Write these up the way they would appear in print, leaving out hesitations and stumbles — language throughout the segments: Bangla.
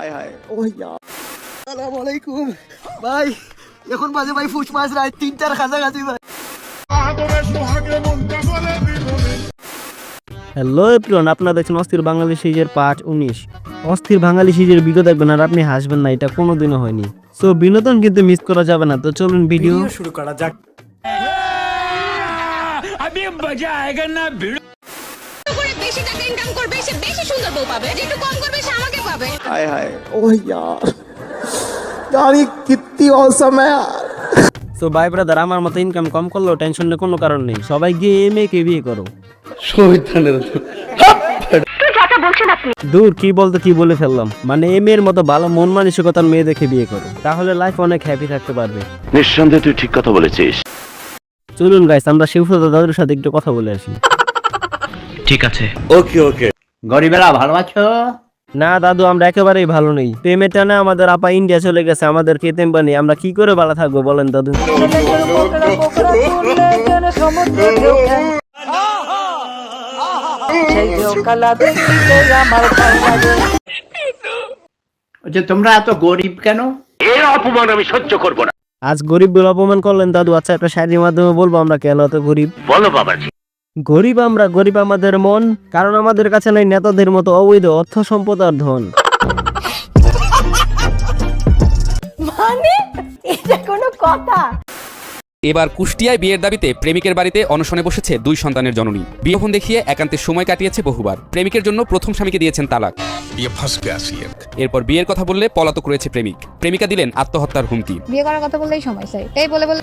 হায় হায় ও ইয়া আসসালামু আলাইকুম ভাই এখন বাজে ভাই ফুট মাছ রাত 3টার কাছাকাছি ভাই। হ্যালো এভরিওয়ান, আপনারা দেখছেন অস্থির বাঙালি সিরিজের পার্ট 19। অস্থির বাঙালি সিরিজের ভিডিও দেখবেন আর আপনি হাসবেন না, এটা কোনোদিনও হয়নি। সো বিনোদন কিন্তু মিস করা যাবে না, তো চলুন ভিডিও শুরু করা যাক। अभी मजा आएगा ना भिड़ो করে বেশি টাকা ইনকাম করবে সে বেশি সুন্দর বউ পাবে, যেটু কম করবে সে আমাকে পাবে। हाय हाय ओ यार यार ये कितनी औसम है यार। সো ভাই ব্রাদার, আমার মতো ইনকাম কম করলেও টেনশনের কোনো কারণ নেই, সবাই গিয়ে মেয়েকে বিয়ে করো। দূর কি বলতে কি বলে ফেললাম, মানে এ মেয়ের মতো ভালো মন মানসিকতার মেয়ে দেখে বিয়ে করো, তাহলে লাইফ অনেক হ্যাপি থাকতে পারবে। নিঃসন্দেহে তুই ঠিক কথা বলেছিস। চলুন গাইস, আমরা শিবসদা দাদুর সাথে একটু কথা বলে আসি। ঠিক আছে, ওকে ওকে। গরিবেরা ভালো আছো? না দাদু, আমরা একেবারেই ভালো নেই। প্রেমের টানে আমাদের আপা ইন্ডিয়া চলে গেছে, আমাদের কেতেম বানিয়ে আমরা কি করে ভালো থাকবো বলেন দাদু। তোমরা এত গরিব কেন? এর অপমান আমি সহ্য করবো না। আজ গরিব বলে অপমান করলেন দাদু। আচ্ছা, একটা শাড়ির মাধ্যমে বলবো আমরা কেন এত গরিব। বলো বাবাজি। গরিব আমরা, গরিব আমাদের মন, কারণ আমাদের কাছে নাই নেতাদের মতো অবৈধ অর্থ সম্পদ আর ধন। মানে এটা কোনো কথা? এবার কুষ্টিয়ায় বিয়ের দাবিতে প্রেমিকের বাড়িতে অনশনে বসেছে 2 সন্তানের জননী। বিয়েফোন দেখিয়ে একান্তে সময় কাটিয়েছে বহুবার। প্রেমিকের জন্য প্রথম স্বামীকে দিয়েছেন তালাক। এরপর বিয়ের কথা বললে পলাতক রয়েছে প্রেমিক। প্রেমিকা দিলেন আত্মহত্যার হুমকি। বিয়ে করার কথা বললেই সময় চাই, এই বলে বলে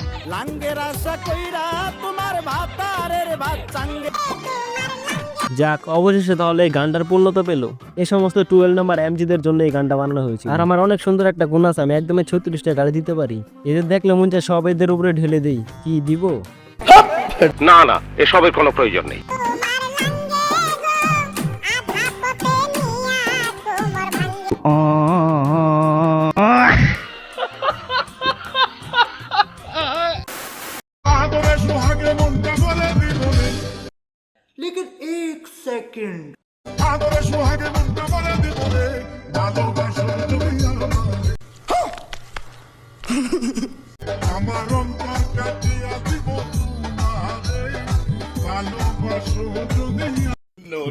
যাক, অবশেষে তাহলে এই গানটার পূর্ণতা পেল। এই সমস্ত 12 নাম্বার এমজিদের জন্য এই গানটা বানানো হয়েছে। আর আমার অনেক সুন্দর একটা গুণ আছে, আমি একদমই 36টা গাড়ি দিতে পারি। এদের দেখলে মন চায় সব এদের উপরে ঢেলে দেই। কি দিব? না না, এসবের কোনো প্রয়োজন নেই।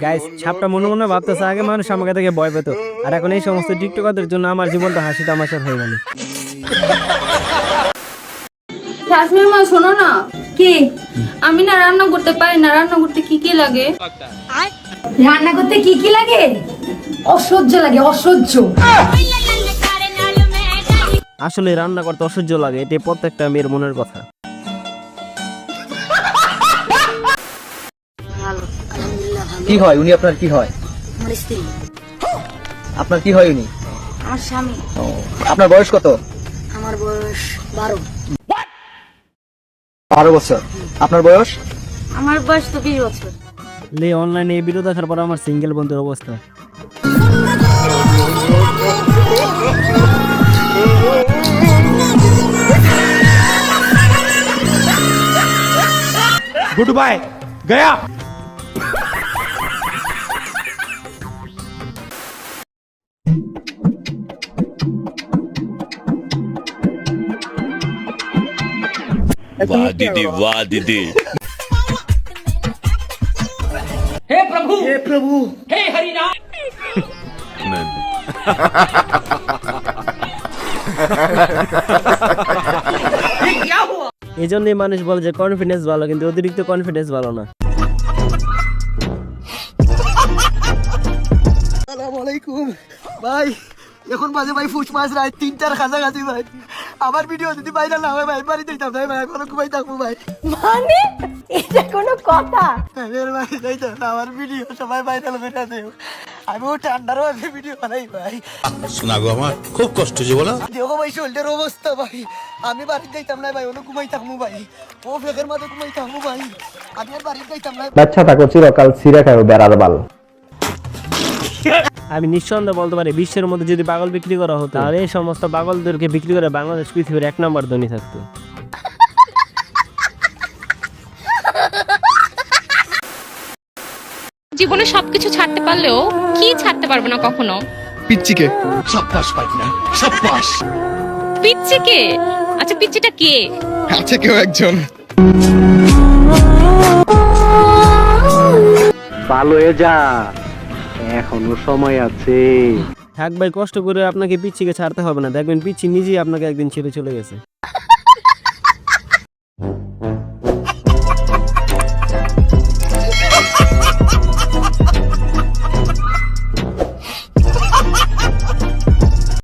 গাইস, ছাপটা মনে মনে ভাবতেছে আগে মানুষ আমাকে দেখে ভয় পেত, আর এখন এই সমস্ত টিকটকারদের জন্য আমার জীবনটা হাসি তামাশা হয়ে গেল। শাশুড়ি মা শোনো না, কি আমি না রান্না করতে পারি না। রান্না করতে কি কি লাগে? রান্না করতে কি কি লাগে? অসহ্য লাগে, অসহ্য। আসলে রান্না করতে অসহ্য লাগে, এটাই প্রত্যেকটা মেয়ের মনের কথা। কি হয় উনি? আপনার কি হয়? আমার স্ত্রী। আপনার কি হয় উনি? আমার স্বামী। আপনার বয়স কত? আমার বয়স 12। 12 বছর। আপনার বয়স? আমার বয়স তো 20 বছর। লে অনলাইনে এই ভিডিও দেখার পর আমার সিঙ্গেল বন্ধুর অবস্থা। गुड बाय गया वाह दीदी, वाह दीदी। हे प्रभु हे हरिनाम। এই জন্যই মানুষ বলে যে কনফিডেন্স ভালো, কিন্তু অতিরিক্ত কনফিডেন্স ভালো না। আসসালামু আলাইকুম ভাই, এখন বাজে ভাই ফুট মাছ রাত 3টার কাছাকাছি ভাই। আমার ভিডিও যদি ভাইরাল না হয় ভাই বাড়িতে যেতাম না ভাই, এখনো ঘুমাই থাকবো ভাই। মানে এটা কোনো কথা? ভাই যাইতো না, আমার ভিডিও সবাই ভাইরাল করে দেও। আমিও ঠান্ডারও আমি ভিডিও বানাই ভাই। শোনা গো, আমার খুব কষ্ট যে বলো। দেখো ভাই শোল্ডার অবস্থা ভাই, আমি বাড়িতে যাইতাম না ভাই, অনেক ঘুমাই থাকবো ভাই। ও ফেকের মাঝে ঘুমাই থাকবো ভাই, আমি আর বাড়িতে যাইতাম না। বাচ্চা থাকো চিরকাল ছিঁড়ে খাও বেড়ার বাল। আমি নিঃসন্দেহে বলতে পারি, বিশ্বের মধ্যে যদি পাগল বিক্রি করা হতো, তাহলে এই সমস্ত পাগলদেরকে বিক্রি করে বাংলাদেশ পৃথিবীর 1 নম্বর ধনী থাকতো। জীবনে সবকিছু ছাড়তে পারলেও কি ছাড়তে পারবো না কখনো, পিচ্চিকে। পিচ্ছি কে? আচ্ছা পিচ্ছিটা কে? আছে কেউ একজন। ভালো হয়ে যা, এখনো সময় আছে। থাক ভাই, কষ্ট করে আপনাকে পিচ্ছিকে ছাড়তে হবে না, দেখবেন পিচ্ছি নিজেই আপনাকে একদিন ছেড়ে চলে গেছে।